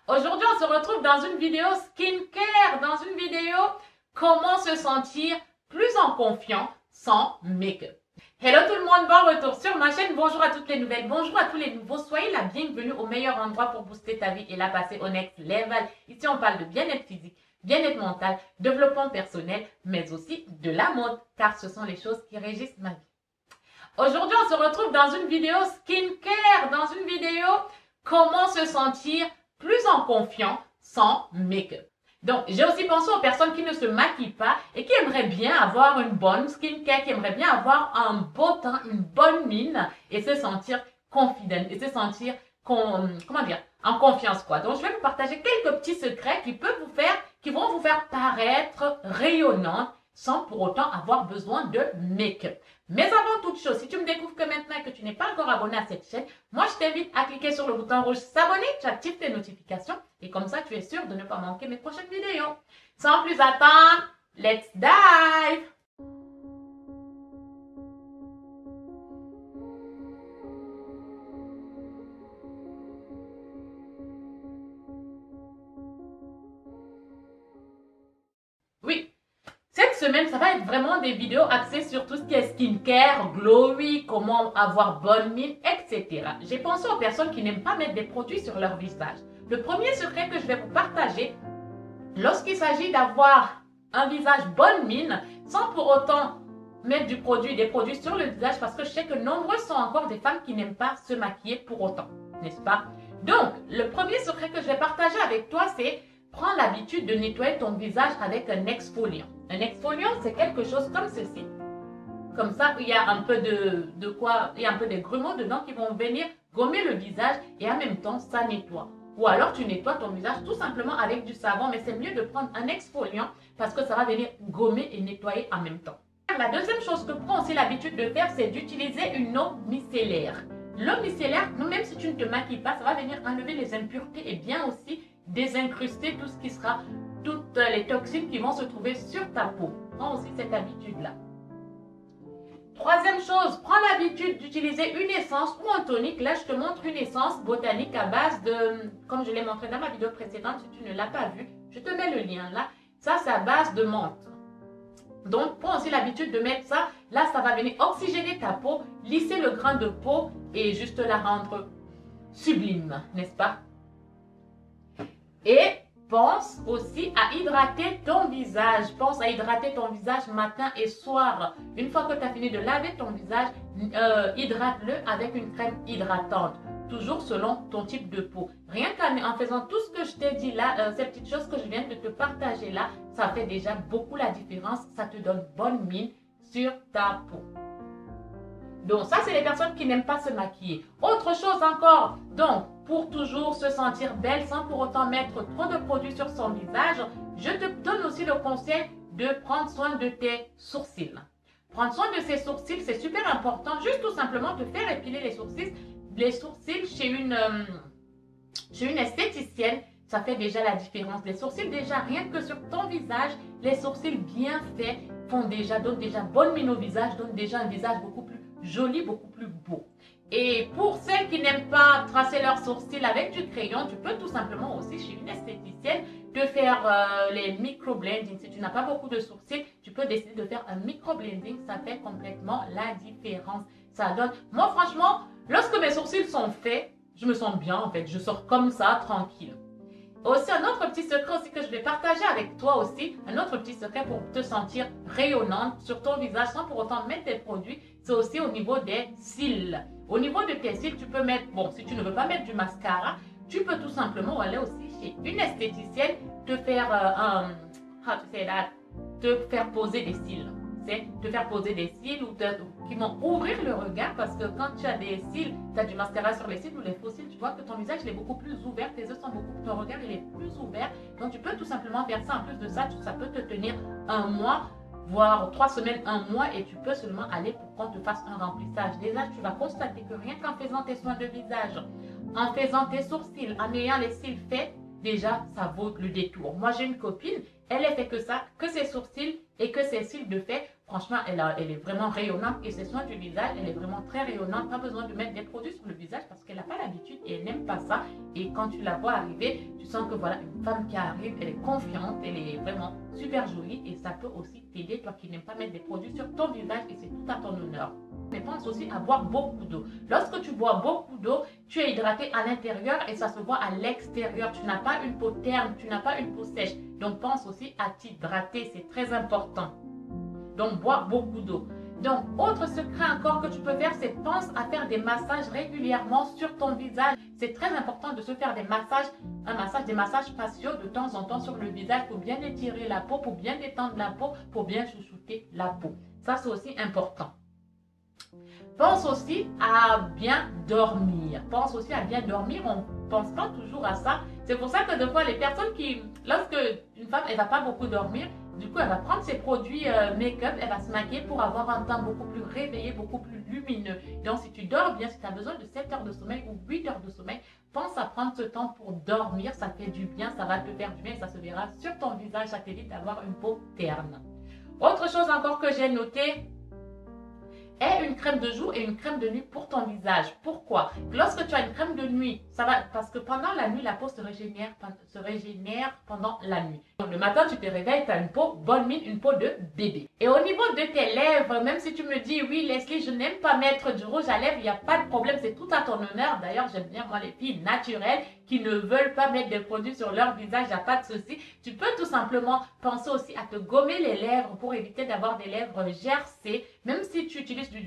Aujourd'hui, on se retrouve dans une vidéo skincare, dans une vidéo comment se sentir plus en confiance sans make-up. Hello tout le monde, bon retour sur ma chaîne. Bonjour à toutes les nouvelles, bonjour à tous les nouveaux. Soyez la bienvenue au meilleur endroit pour booster ta vie et la passer au next level. Ici, on parle de bien-être physique, bien-être mental, développement personnel, mais aussi de la mode, car ce sont les choses qui régissent ma vie. Aujourd'hui, on se retrouve dans une vidéo skincare, dans une vidéo comment se sentir plus en confiance sans make-up. Donc, j'ai aussi pensé aux personnes qui ne se maquillent pas et qui aimeraient bien avoir une bonne skincare, qui aimeraient bien avoir un beau teint, une bonne mine et se sentir confident, et se sentir, en confiance quoi. Donc, je vais vous partager quelques petits secrets qui vont vous faire paraître rayonnante sans pour autant avoir besoin de make-up. Mais avant toute chose, si tu me découvres que maintenant et que tu n'es pas encore abonné à cette chaîne, moi je t'invite à cliquer sur le bouton rouge s'abonner, tu actives tes notifications et comme ça tu es sûr de ne pas manquer mes prochaines vidéos. Sans plus attendre, let's dive! Oui. Cette semaine, ça va être vraiment des vidéos axées sur tout ce qui est skincare, glowy, comment avoir bonne mine, etc. J'ai pensé aux personnes qui n'aiment pas mettre des produits sur leur visage. Le premier secret que je vais vous partager, lorsqu'il s'agit d'avoir un visage bonne mine, sans pour autant mettre des produits sur le visage, parce que je sais que nombreuses sont encore des femmes qui n'aiment pas se maquiller pour autant, n'est-ce pas? Donc, le premier secret que je vais partager avec toi, c'est prends l'habitude de nettoyer ton visage avec un exfoliant. Un exfoliant, c'est quelque chose comme ceci. Comme ça, il y a un peu il y a un peu de grumeaux dedans qui vont venir gommer le visage et en même temps, ça nettoie. Ou alors, tu nettoies ton visage tout simplement avec du savon, mais c'est mieux de prendre un exfoliant parce que ça va venir gommer et nettoyer en même temps. La deuxième chose que prends aussi l'habitude de faire, c'est d'utiliser une eau micellaire. L'eau micellaire, même si tu ne te maquilles pas, ça va venir enlever les impuretés et bien aussi désincruster tout ce qui sera, toutes les toxines qui vont se trouver sur ta peau. Prends aussi cette habitude-là. Troisième chose, prends l'habitude d'utiliser une essence ou un tonique. Là, je te montre une essence botanique à base de, comme je l'ai montré dans ma vidéo précédente, si tu ne l'as pas vu, je te mets le lien là. Ça, c'est à base de menthe. Donc, prends aussi l'habitude de mettre ça. Là, ça va venir oxygéner ta peau, lisser le grain de peau et juste la rendre sublime, n'est-ce pas? Et pense aussi à hydrater ton visage. Pense à hydrater ton visage matin et soir. Une fois que tu as fini de laver ton visage, hydrate-le avec une crème hydratante. Toujours selon ton type de peau. Rien qu'en faisant tout ce que je t'ai dit là, ces petites choses que je viens de te partager là, ça fait déjà beaucoup la différence. Ça te donne bonne mine sur ta peau. Donc ça, c'est les personnes qui n'aiment pas se maquiller. Autre chose encore, donc pour toujours se sentir belle sans pour autant mettre trop de produits sur son visage, je te donne aussi le conseil de prendre soin de tes sourcils. Prendre soin de ses sourcils, c'est super important. Juste tout simplement te faire épiler les sourcils chez une esthéticienne, ça fait déjà la différence. Les sourcils déjà, rien que sur ton visage, les sourcils bien faits donnent déjà bonne mine au visage, donnent déjà un visage beaucoup plus joli, beaucoup plus beau. Et pour celles qui n'aiment pas tracer leurs sourcils avec du crayon, tu peux tout simplement aussi chez une esthéticienne te faire les micro-blending. Si tu n'as pas beaucoup de sourcils, tu peux décider de faire un micro-blending. Ça fait complètement la différence. Ça donne... Moi, franchement, lorsque mes sourcils sont faits, je me sens bien en fait. Je sors comme ça, tranquille. Aussi, un autre petit secret aussi que je vais partager avec toi aussi, un autre petit secret pour te sentir rayonnante sur ton visage sans pour autant mettre des produits, c'est aussi au niveau des cils. Au niveau de tes cils, tu peux mettre, bon, si tu ne veux pas mettre du mascara, tu peux tout simplement aller aussi chez une esthéticienne te faire te faire poser des cils. C'est te faire poser des cils qui vont ouvrir le regard parce que quand tu as des cils, tu as du mascara sur les cils ou les faux cils, tu vois que ton visage il est beaucoup plus ouvert, tes yeux sont ton regard il est plus ouvert. Donc tu peux tout simplement faire ça. En plus de ça, ça peut te tenir un mois, voire 3 semaines, un mois et tu peux seulement aller pour qu'on te fasse un remplissage. Déjà, tu vas constater que rien qu'en faisant tes soins de visage, en faisant tes sourcils, en ayant les cils faits, déjà ça vaut le détour. Moi j'ai une copine, elle fait que ça, que ses sourcils et que ses cils de fait franchement, elle est vraiment rayonnante. Et ces soins du visage, elle est vraiment très rayonnante. Pas besoin de mettre des produits sur le visage parce qu'elle n'a pas l'habitude et elle n'aime pas ça. Et quand tu la vois arriver, tu sens que voilà, une femme qui arrive, elle est confiante, elle est vraiment super jolie. Et ça peut aussi t'aider, toi qui n'aimes pas mettre des produits sur ton visage, et c'est tout à ton honneur. Mais pense aussi à boire beaucoup d'eau. Lorsque tu bois beaucoup d'eau, tu es hydraté à l'intérieur et ça se voit à l'extérieur. Tu n'as pas une peau terne, tu n'as pas une peau sèche. Donc pense aussi à t'hydrater, c'est très important. Donc bois beaucoup d'eau. Donc autre secret encore que tu peux faire, c'est pense à faire des massages régulièrement sur ton visage. C'est très important de se faire des massages faciaux de temps en temps sur le visage pour bien étirer la peau, pour bien détendre la peau, pour bien chouchouter la peau. Ça c'est aussi important. Pense aussi à bien dormir. Pense aussi à bien dormir. On ne pense pas toujours à ça. C'est pour ça que des fois, les personnes lorsque une femme, elle ne va pas beaucoup dormir, du coup, elle va prendre ses produits make-up, elle va se maquiller pour avoir un teint beaucoup plus réveillé, beaucoup plus lumineux. Donc, si tu dors bien, si tu as besoin de 7 heures de sommeil ou 8 heures de sommeil, pense à prendre ce temps pour dormir. Ça fait du bien, ça va te faire du bien et ça se verra sur ton visage. Ça t'évite d'avoir une peau terne. Autre chose encore que j'ai noté, est une crème de jour et une crème de nuit pour ton visage. Pourquoi? Lorsque tu as une crème de nuit, ça va parce que pendant la nuit, la peau se régénère pendant la nuit. Donc, le matin, tu te réveilles, tu as une peau bonne mine, une peau de bébé. Et au niveau de tes lèvres, même si tu me dis, oui Leslie, je n'aime pas mettre du rouge à lèvres, il n'y a pas de problème, c'est tout à ton honneur. D'ailleurs, j'aime bien moi les filles naturelles qui ne veulent pas mettre des produits sur leur visage, il n'y a pas de souci. Tu peux tout simplement penser aussi à te gommer les lèvres pour éviter d'avoir des lèvres gercées. Même si tu utilises du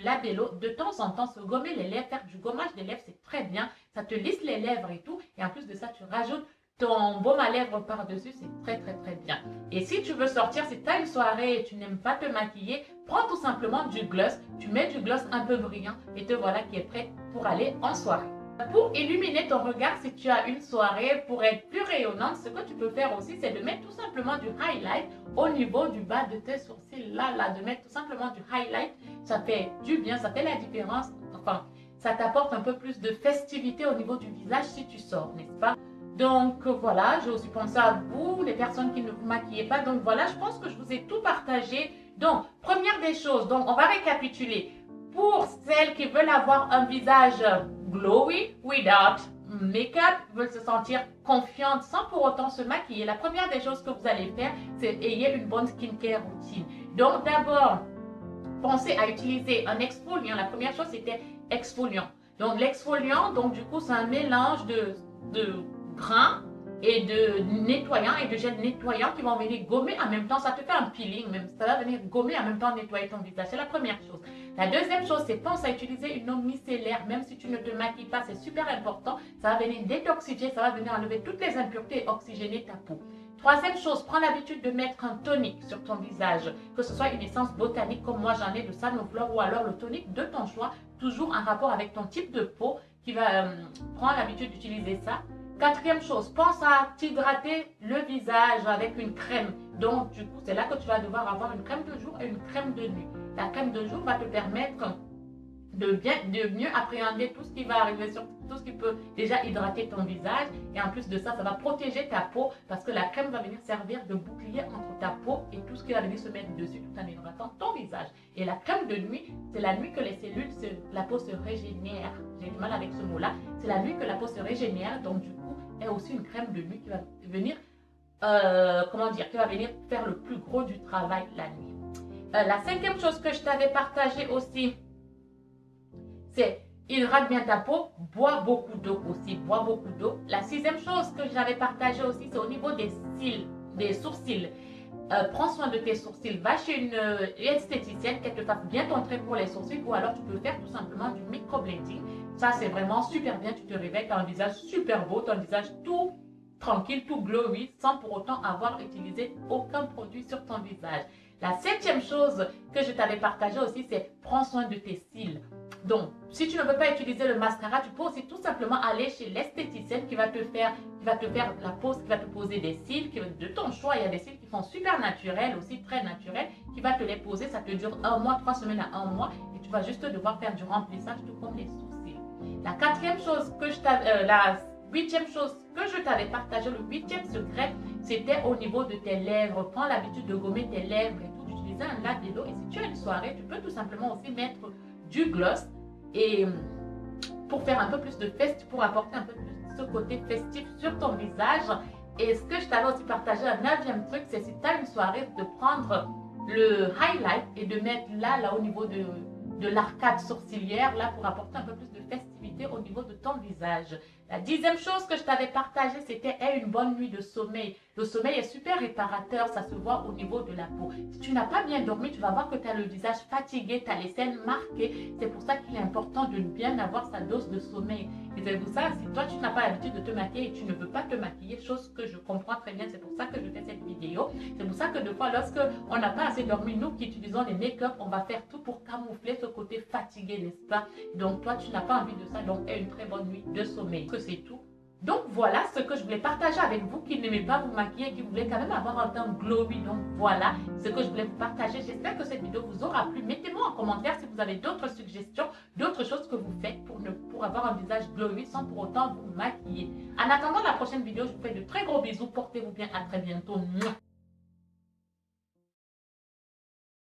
labello, de temps en temps, se gommer les lèvres, faire du gommage des lèvres, c'est très bien. Ça te lisse les lèvres et tout. Et en plus de ça, tu rajoutes ton baume à lèvres par-dessus, c'est très très très bien. Et si tu veux sortir, si tu as une soirée et tu n'aimes pas te maquiller, prends tout simplement du gloss. Tu mets du gloss un peu brillant et te voilà qui est prêt pour aller en soirée. Pour illuminer ton regard, si tu as une soirée, pour être plus rayonnante, ce que tu peux faire aussi, c'est de mettre tout simplement du highlight au niveau du bas de tes sourcils. Là, de mettre tout simplement du highlight, ça fait du bien, ça fait la différence. Enfin, ça t'apporte un peu plus de festivité au niveau du visage si tu sors, n'est-ce pas? Donc voilà, j'ai aussi pensé à vous, les personnes qui ne vous maquillez pas. Donc voilà, je pense que je vous ai tout partagé. Donc, première des choses, donc on va récapituler. Pour celles qui veulent avoir un visage glowy, without make-up, veulent se sentir confiantes sans pour autant se maquiller, la première des choses que vous allez faire, c'est ayez une bonne skincare routine. Donc d'abord, pensez à utiliser un exfoliant. La première chose, c'était exfoliant. Donc l'exfoliant, donc du coup, c'est un mélange de grains et de nettoyants et de gel nettoyant qui vont venir gommer en même temps. Ça te fait un peeling, même ça va venir gommer en même temps nettoyer ton visage. C'est la première chose. La deuxième chose, c'est pense à utiliser une eau micellaire. Même si tu ne te maquilles pas, c'est super important. Ça va venir détoxifier, ça va venir enlever toutes les impuretés et oxygéner ta peau. Troisième chose, prends l'habitude de mettre un tonique sur ton visage, que ce soit une essence botanique comme moi j'en ai de Sanoflore ou alors le tonique de ton choix, toujours en rapport avec ton type de peau qui va prendre l'habitude d'utiliser ça. Quatrième chose, pense à t'hydrater le visage avec une crème. Donc, du coup, c'est là que tu vas devoir avoir une crème de jour et une crème de nuit. La crème de jour va te permettre de mieux appréhender tout ce qui va arriver sur tout ce qui peut déjà hydrater ton visage. Et en plus de ça, ça va protéger ta peau parce que la crème va venir servir de bouclier entre ta peau et tout ce qui va venir se mettre dessus tout en hydratant ton visage. Et la crème de nuit, c'est la nuit que les cellules, la peau se régénère. J'ai du mal avec ce mot-là. C'est la nuit que la peau se régénère. Donc, du coup, est aussi une crème de nuit qui va venir, qui va venir faire le plus gros du travail la nuit. La cinquième chose que je t'avais partagée aussi, c'est hydrate bien ta peau, bois beaucoup d'eau aussi, bois beaucoup d'eau. La sixième chose que j'avais partagée aussi, c'est au niveau des sourcils. Prends soin de tes sourcils, va chez une esthéticienne qu'elle te fasse bien ton trait pour les sourcils ou alors tu peux faire tout simplement du microblading. Ça c'est vraiment super bien, tu te réveilles, tu as un visage super beau, tu as un visage tout tranquille, tout glowy sans pour autant avoir utilisé aucun produit sur ton visage. La septième chose que je t'avais partagée aussi, c'est prends soin de tes cils. Donc, si tu ne veux pas utiliser le mascara, tu peux aussi tout simplement aller chez l'esthéticienne qui va te faire la pose, qui va te poser des cils de ton choix. Il y a des cils qui sont super naturels, aussi très naturels, qui va te les poser. Ça te dure 1 mois, 3 semaines à 1 mois et tu vas juste devoir faire du remplissage tout comme les sourcils. La quatrième chose que la huitième chose que je t'avais partagé, le huitième secret, c'était au niveau de tes lèvres. Prends l'habitude de gommer tes lèvres et tout, d'utiliser utiliser un labello. Et si tu as une soirée, tu peux tout simplement aussi mettre du gloss et pour faire un peu plus de fest, pour apporter un peu plus ce côté festif sur ton visage. Et ce que je t'avais aussi partagé, un 9e truc, c'est si tu as une soirée, de prendre le highlight et de mettre là au niveau de l'arcade sourcilière, là pour apporter un peu plus de festivité au niveau de ton visage. La 10e chose que je t'avais partagé, c'était une bonne nuit de sommeil. Le sommeil est super réparateur, ça se voit au niveau de la peau. Si tu n'as pas bien dormi, tu vas voir que tu as le visage fatigué, tu as les scènes marquées. C'est pour ça qu'il est important de bien avoir sa dose de sommeil. Et c'est pour ça, si toi tu n'as pas l'habitude de te maquiller et tu ne veux pas te maquiller, chose que je comprends très bien, c'est pour ça que je fais cette vidéo. C'est pour ça que des fois, lorsque on n'a pas assez dormi, nous qui utilisons les make-up, on va faire tout pour camoufler ce côté fatigué, n'est-ce pas? Donc toi, tu n'as pas envie de ça, donc aie une très bonne nuit de sommeil. C'est tout. Donc voilà ce que je voulais partager avec vous qui n'aimez pas vous maquiller, qui voulez quand même avoir un teint glowy. Donc voilà ce que je voulais vous partager. J'espère que cette vidéo vous aura plu. Mettez-moi en commentaire si vous avez d'autres suggestions, d'autres choses que vous faites pour avoir un visage glowy sans pour autant vous maquiller. En attendant la prochaine vidéo, je vous fais de très gros bisous. Portez-vous bien. À très bientôt.